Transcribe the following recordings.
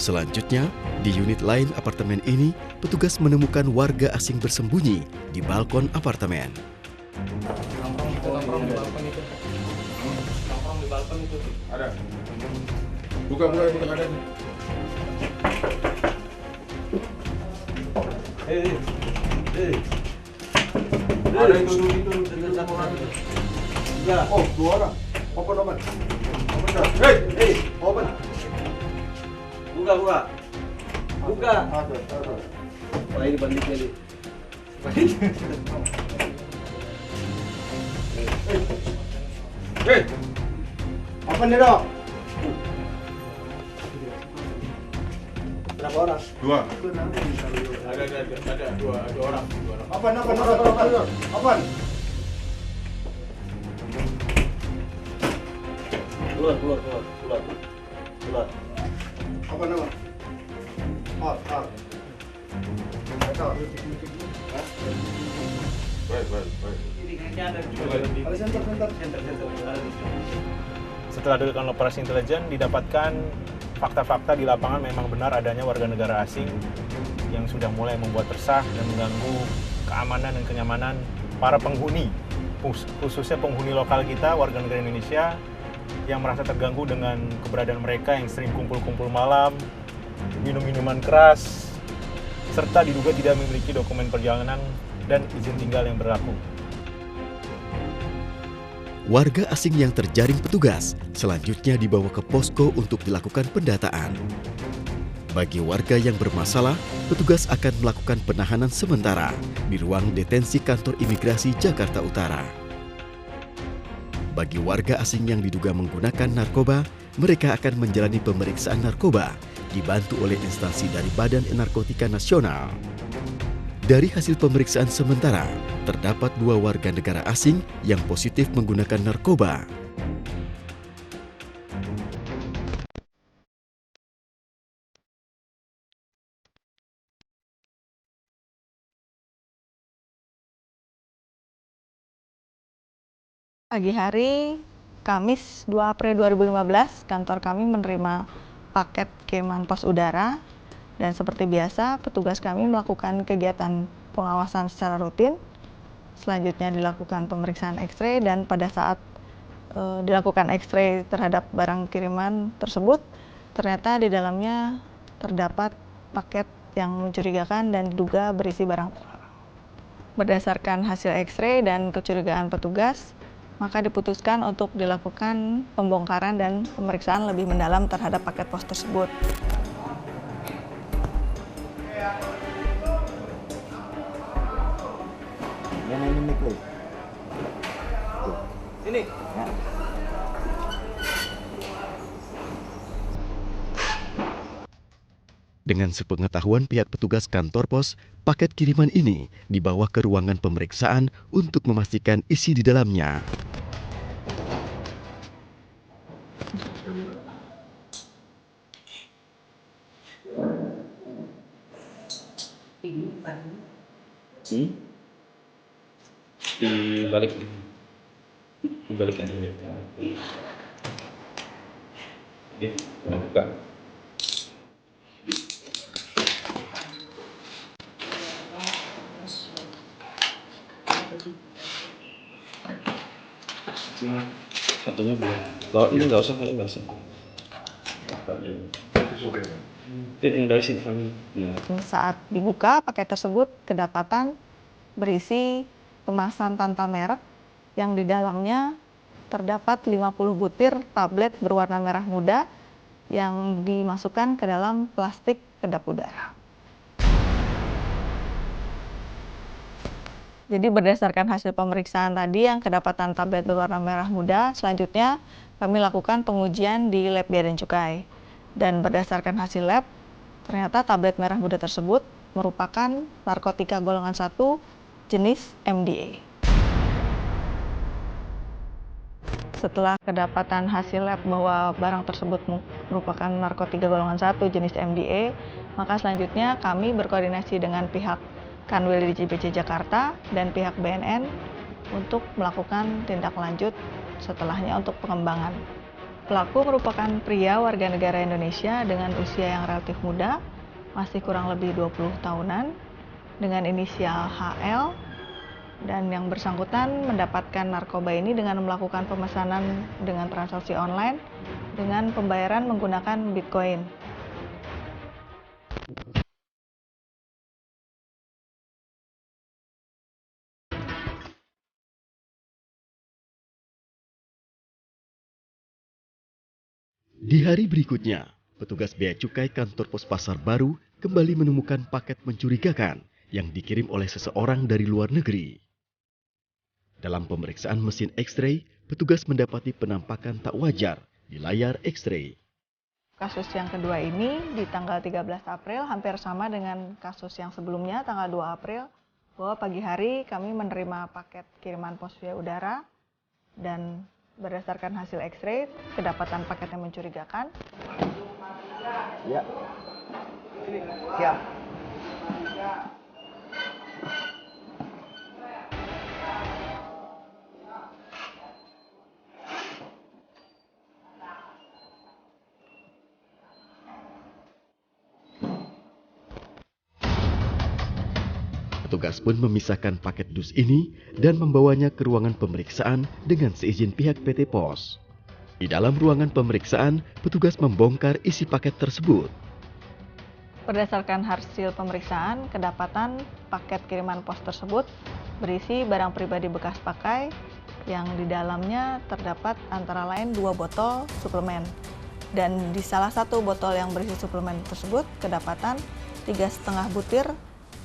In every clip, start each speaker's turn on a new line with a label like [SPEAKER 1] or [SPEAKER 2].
[SPEAKER 1] Selanjutnya, di unit lain apartemen ini, petugas menemukan warga asing bersembunyi di balkon apartemen.
[SPEAKER 2] Nongkrong di balkon itu. Nongkrong di balkon itu.
[SPEAKER 3] Ada. Buka ada. Ada itu satu orang itu. Ya, oh, 2 orang. Open. Open dah. Open.
[SPEAKER 4] Buka.
[SPEAKER 3] Ada.
[SPEAKER 4] Wah, ini banditnya nih.
[SPEAKER 3] Open nih dong.
[SPEAKER 4] Berapa orang?
[SPEAKER 3] 2.
[SPEAKER 2] Ada dua orang.
[SPEAKER 3] Open. Open.
[SPEAKER 4] Keluar.
[SPEAKER 3] Apa nama? Out. Ada center.
[SPEAKER 5] Setelah dilakukan operasi intelijen, didapatkan fakta-fakta di lapangan memang benar adanya warga negara asing yang sudah mulai membuat resah dan mengganggu keamanan dan kenyamanan para penghuni, khususnya penghuni lokal kita, warga negara Indonesia, yang merasa terganggu dengan keberadaan mereka yang sering kumpul-kumpul malam, minum minuman keras, serta diduga tidak memiliki dokumen perjalanan dan izin tinggal yang berlaku.
[SPEAKER 1] Warga asing yang terjaring petugas selanjutnya dibawa ke posko untuk dilakukan pendataan. Bagi warga yang bermasalah, petugas akan melakukan penahanan sementara di ruang detensi kantor imigrasi Jakarta Utara. Bagi warga asing yang diduga menggunakan narkoba, mereka akan menjalani pemeriksaan narkoba dibantu oleh instansi dari Badan Narkotika Nasional. Dari hasil pemeriksaan sementara, terdapat 2 warga negara asing yang positif menggunakan narkoba.
[SPEAKER 6] Pagi hari, Kamis 2 April 2015, kantor kami menerima paket kiriman pos udara. Dan seperti biasa, petugas kami melakukan kegiatan pengawasan secara rutin. Selanjutnya dilakukan pemeriksaan X-ray dan pada saat dilakukan X-ray terhadap barang kiriman tersebut, ternyata di dalamnya terdapat paket yang mencurigakan dan diduga berisi barang terlarang. Berdasarkan hasil X-ray dan kecurigaan petugas, maka diputuskan untuk dilakukan pembongkaran dan pemeriksaan lebih mendalam terhadap paket pos tersebut.
[SPEAKER 4] Ini.
[SPEAKER 1] Dengan sepengetahuan pihak petugas kantor pos, paket kiriman ini dibawa ke ruangan pemeriksaan untuk memastikan isi di dalamnya.
[SPEAKER 5] Dibalik aja. Oke, buka. Satunya belum. Kalau ini nggak usah. Ini dari sini kami.
[SPEAKER 6] Saat dibuka, paket tersebut kedapatan berisi kemasan tanpa merek yang di dalamnya terdapat 50 butir tablet berwarna merah muda yang dimasukkan ke dalam plastik kedap udara. Jadi berdasarkan hasil pemeriksaan tadi yang kedapatan tablet berwarna merah muda, selanjutnya kami lakukan pengujian di lab Bea dan Cukai. Dan berdasarkan hasil lab, ternyata tablet merah muda tersebut merupakan narkotika golongan 1 jenis MDA. Setelah kedapatan hasil lab bahwa barang tersebut merupakan narkotika golongan 1 jenis MDA, maka selanjutnya kami berkoordinasi dengan pihak Kanwil DJBC Jakarta dan pihak BNN untuk melakukan tindak lanjut setelahnya untuk pengembangan Pelaku merupakan pria warga negara Indonesia dengan usia yang relatif muda, masih kurang lebih 20 tahunan, dengan inisial HL, dan yang bersangkutan mendapatkan narkoba ini dengan melakukan pemesanan dengan transaksi online dengan pembayaran menggunakan Bitcoin.
[SPEAKER 1] Di hari berikutnya, petugas Bea Cukai kantor pos Pasar Baru kembali menemukan paket mencurigakan yang dikirim oleh seseorang dari luar negeri. Dalam pemeriksaan mesin X-ray, petugas mendapati penampakan tak wajar di layar X-ray.
[SPEAKER 6] Kasus yang kedua ini di tanggal 13 April hampir sama dengan kasus yang sebelumnya tanggal 2 April, bahwa pagi hari kami menerima paket kiriman pos via udara dan berdasarkan hasil X-ray kedapatan paket yang mencurigakan.
[SPEAKER 3] Ya. Siap.
[SPEAKER 1] Petugas pun memisahkan paket dus ini dan membawanya ke ruangan pemeriksaan dengan seizin pihak PT Pos. Di dalam ruangan pemeriksaan, petugas membongkar isi paket tersebut.
[SPEAKER 6] Berdasarkan hasil pemeriksaan, kedapatan paket kiriman pos tersebut berisi barang pribadi bekas pakai yang di dalamnya terdapat antara lain 2 botol suplemen. Dan di salah satu botol yang berisi suplemen tersebut kedapatan 3,5 butir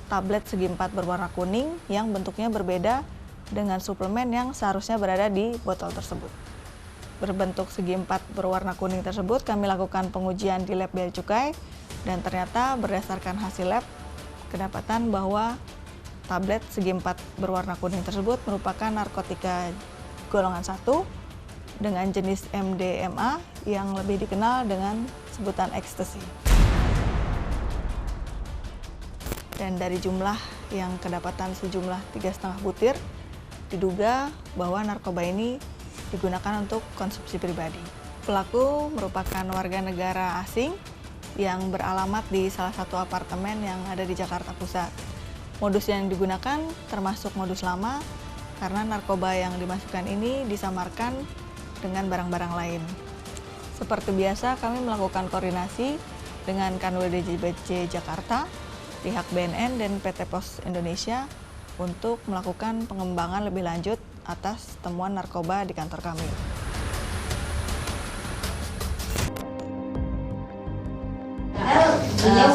[SPEAKER 6] tablet segi 4 berwarna kuning yang bentuknya berbeda dengan suplemen yang seharusnya berada di botol tersebut. Berbentuk segi 4 berwarna kuning tersebut kami lakukan pengujian di lab Bea Cukai dan ternyata berdasarkan hasil lab kedapatan bahwa tablet segi 4 berwarna kuning tersebut merupakan narkotika golongan 1 dengan jenis MDMA yang lebih dikenal dengan sebutan ekstasi. Dan dari jumlah yang kedapatan sejumlah 3,5 butir, diduga bahwa narkoba ini digunakan untuk konsumsi pribadi. Pelaku merupakan warga negara asing yang beralamat di salah satu apartemen yang ada di Jakarta Pusat. Modus yang digunakan termasuk modus lama karena narkoba yang dimasukkan ini disamarkan dengan barang-barang lain. Seperti biasa kami melakukan koordinasi dengan Kanwil DJBC Jakarta, pihak BNN dan PT Pos Indonesia untuk melakukan pengembangan lebih lanjut atas temuan narkoba di kantor kami.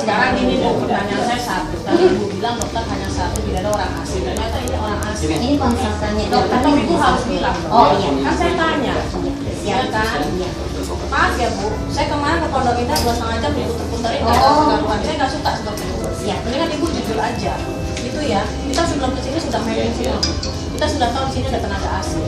[SPEAKER 7] Sekarang ini pertanyaan saya satu, tadi Ibu bilang dokter hanya satu, tidak ada orang asing. Ternyata ini orang asing.
[SPEAKER 8] Ini konsultannya
[SPEAKER 7] Dokter itu harus bilang.
[SPEAKER 8] Oh iya.
[SPEAKER 7] Kan saya tanya. Ya kan? Maaf ya Bu, saya kemarin ke Pondok Indah 2,5 jam diputer-puterin saya nggak suka seperti itu. Mendingan Ibu jujur aja, gitu ya. Kita sebelum kesini sudah main semua. Kita sudah tahu di sini ada tenaga asing.